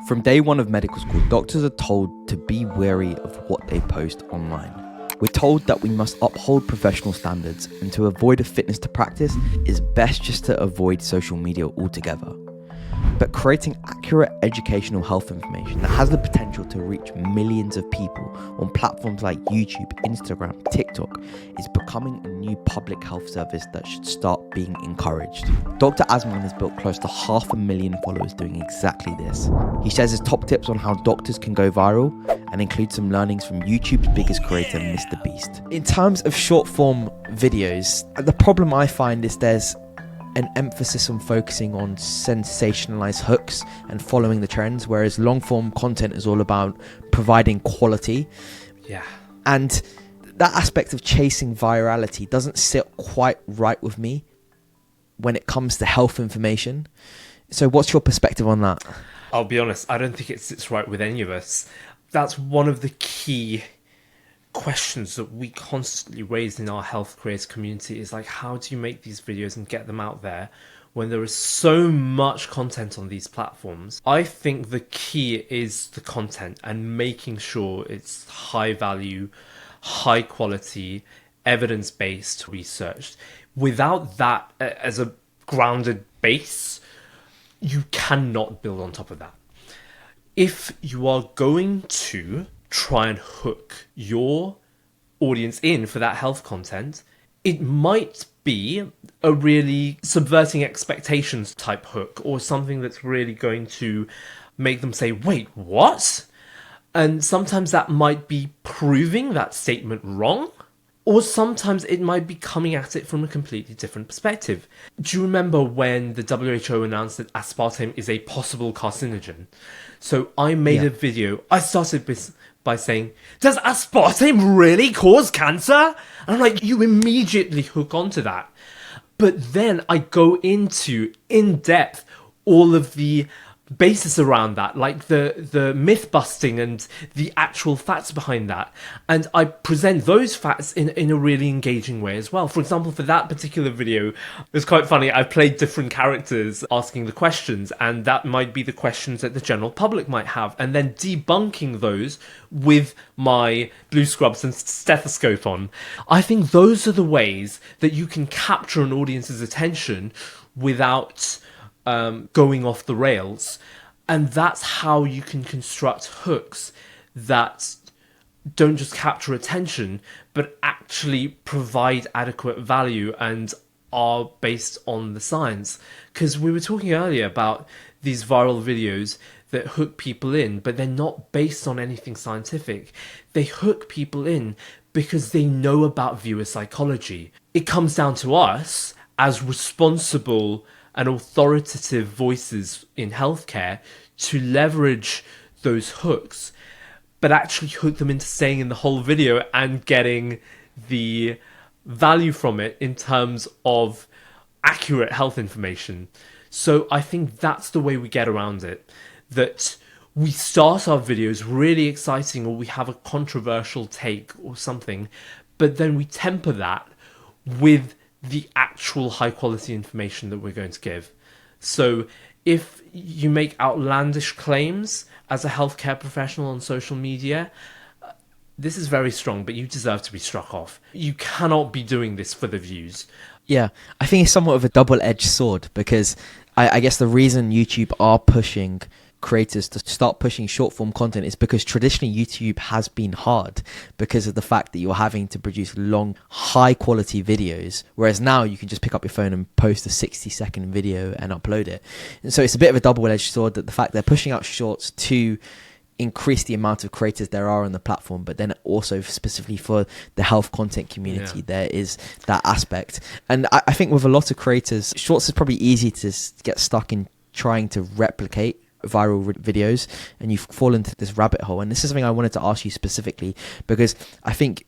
From day one of medical school, doctors are told to be wary of what they post online. We're told that we must uphold professional standards, and to avoid a fitness to practice, it's best just to avoid social media altogether. But creating accurate educational health information that has the potential to reach millions of people on platforms like YouTube, Instagram, TikTok is becoming a new public health service that should start being encouraged. Dr Azmain has built close to 500,000 followers doing exactly this. He shares his top tips on how doctors can go viral and includes some learnings from YouTube's biggest creator, MrBeast. In terms of short form videos, the problem I find is there's an emphasis on focusing on sensationalized hooks and following the trends, whereas long form content is all about providing quality. Yeah. And that aspect of chasing virality doesn't sit quite right with me when it comes to health information. So what's your perspective on that? I'll be honest, I don't think it sits right with any of us. That's one of the key questions that we constantly raise in our health creators community is like, how do you make these videos and get them out there when there is so much content on these platforms? I think the key is the content and making sure it's high value, high quality, evidence-based research. Without that as a grounded base, you cannot build on top of that. If you are going to try and hook your audience in for that health content, it might be a really subverting expectations type hook, or something that's really going to make them say, wait, what? And sometimes that might be proving that statement wrong, or sometimes it might be coming at it from a completely different perspective. Do you remember when the WHO announced that aspartame is a possible carcinogen? So I made a video. I started by saying, does aspartame really cause cancer? And I'm like, you immediately hook onto that. But then I go into, in depth, all of the basis around that, like the myth busting and the actual facts behind that. And I present those facts in a really engaging way as well. For example, for that particular video, it's quite funny. I played different characters asking the questions, and that might be the questions that the general public might have, and then debunking those with my blue scrubs and stethoscope on. I think those are the ways that you can capture an audience's attention without going off the rails. And that's how you can construct hooks that don't just capture attention, but actually provide adequate value and are based on the science. Because we were talking earlier about these viral videos that hook people in, but they're not based on anything scientific. They hook people in because they know about viewer psychology. It comes down to us as responsible and authoritative voices in healthcare to leverage those hooks, but actually hook them into staying in the whole video and getting the value from it in terms of accurate health information. So I think that's the way we get around it, that we start our videos really exciting, or we have a controversial take or something, but then we temper that with the actual high quality information that we're going to give. So if you make outlandish claims as a healthcare professional on social media, this is very strong, but you deserve to be struck off. You cannot be doing this for the views. Yeah, I think it's somewhat of a double-edged sword, because I guess the reason YouTube are pushing creators to start pushing short form content is because traditionally YouTube has been hard because of the fact that you're having to produce long, high quality videos, whereas now you can just pick up your phone and post a 60-second video and upload it. And so it's a bit of a double-edged sword, that the fact they're pushing out shorts to increase the amount of creators there are on the platform, but then also specifically for the health content community, there is that aspect. And I think with a lot of creators, shorts is probably easy to get stuck in trying to replicate viral videos, and you fall into this rabbit hole. And this is something I wanted to ask you specifically, because I think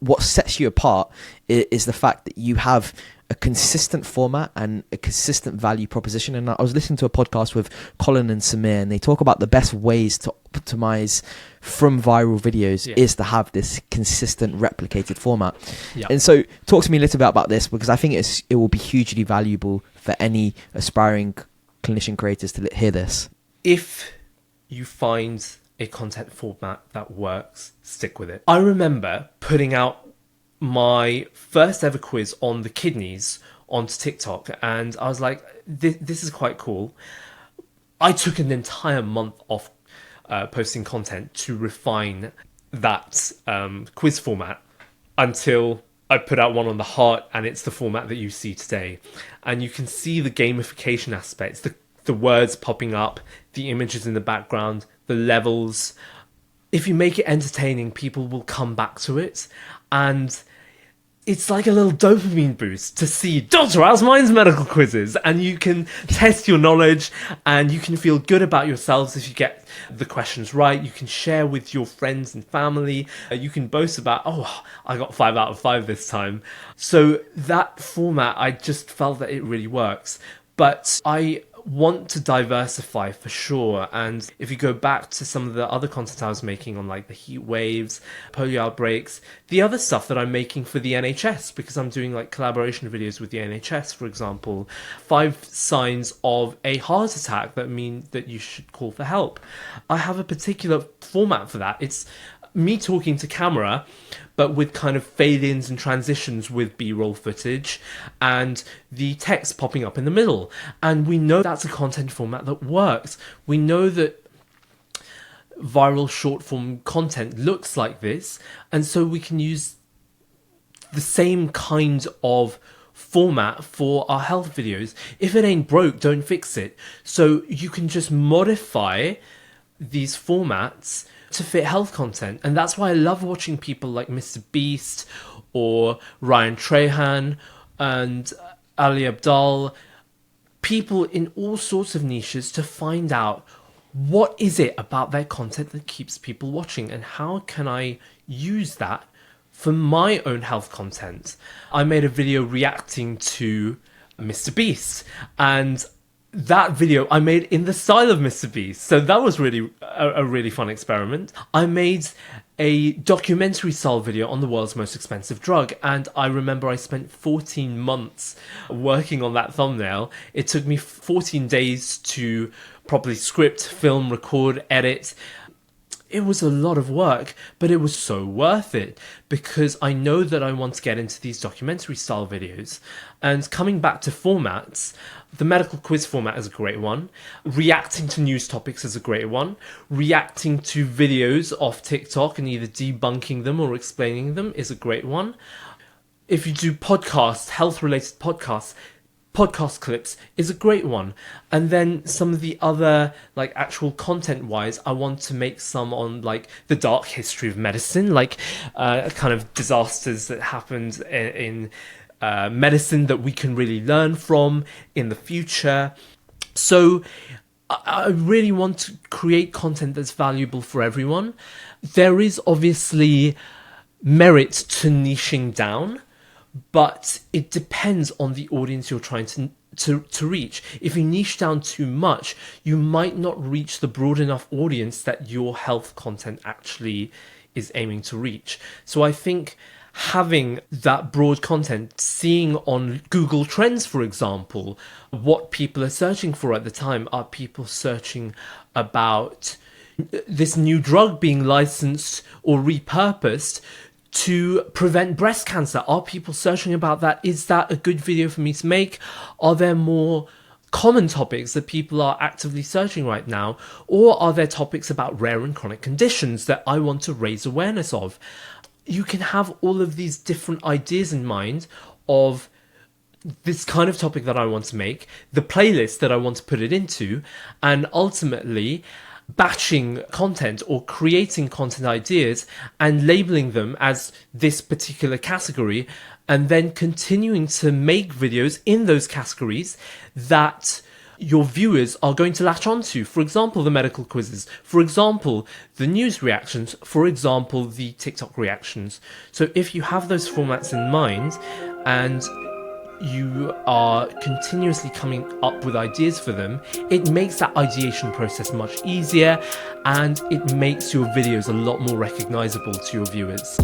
what sets you apart is the fact that you have a consistent format and a consistent value proposition. And I was listening to a podcast with Colin and Samir, and they talk about the best ways to optimize from viral videos is to have this consistent replicated format. And so talk to me a little bit about this, because I think it will be hugely valuable for any aspiring clinician creators to hear this. if you find a content format that works, stick with it. I remember putting out my first ever quiz on the kidneys onto TikTok, and I was like, this is quite cool. I took an entire month off posting content to refine that quiz format until I put out one on the heart, and it's the format that you see today. And you can see the gamification aspects, the words popping up, the images in the background, the levels. If you make it entertaining, people will come back to it. And it's like a little dopamine boost to see Dr. Azmain's medical quizzes, and you can test your knowledge and you can feel good about yourselves if you get the questions right. You can share with your friends and family. You can boast about, oh, I got 5 out of 5 this time. So that format, I just felt that it really works. But I want to diversify for sure. And if you go back to some of the other content I was making on like the heat waves, polio outbreaks, the other stuff that I'm making for the NHS, because I'm doing like collaboration videos with the NHS, for example, 5 signs of a heart attack that mean that you should call for help. I have a particular format for that. It's me talking to camera, but with kind of fade-ins and transitions with B-roll footage and the text popping up in the middle. And we know that's a content format that works. We know that viral short-form content looks like this, and so we can use the same kind of format for our health videos. If it ain't broke, don't fix it. So you can just modify these formats to fit health content. And that's why I love watching people like MrBeast or Ryan Trahan and Ali Abdaal, people in all sorts of niches, to find out what is it about their content that keeps people watching and how can I use that for my own health content. I made a video reacting to MrBeast, and that video I made in the style of MrBeast. So that was really a really fun experiment. I made a documentary style video on the world's most expensive drug, and I remember I spent 14 months working on that thumbnail. It took me 14 days to properly script, film, record, edit. It was a lot of work, but it was so worth it because I know that I want to get into these documentary style videos. And coming back to formats, the medical quiz format is a great one. Reacting to news topics is a great one. Reacting to videos off TikTok and either debunking them or explaining them is a great one. If you do podcasts, health-related podcasts, podcast clips is a great one. And then some of the other, like, actual content wise, I want to make some on like the dark history of medicine, like kind of disasters that happened in medicine that we can really learn from in the future. So I really want to create content that's valuable for everyone. There is obviously merit to niching down, but it depends on the audience you're trying to reach. If you niche down too much, you might not reach the broad enough audience that your health content actually is aiming to reach. So I think having that broad content, seeing on Google Trends, for example, what people are searching for at the time. Are people searching about this new drug being licensed or repurposed to prevent breast cancer? Are people searching about that? Is that a good video for me to make? Are there more common topics that people are actively searching right now? Or are there topics about rare and chronic conditions that I want to raise awareness of? You can have all of these different ideas in mind of this kind of topic that I want to make, the playlist that I want to put it into, and ultimately batching content or creating content ideas and labeling them as this particular category, and then continuing to make videos in those categories that your viewers are going to latch onto. For example, the medical quizzes, for example, the news reactions, for example, the TikTok reactions. So if you have those formats in mind and you are continuously coming up with ideas for them, it makes that ideation process much easier and it makes your videos a lot more recognizable to your viewers.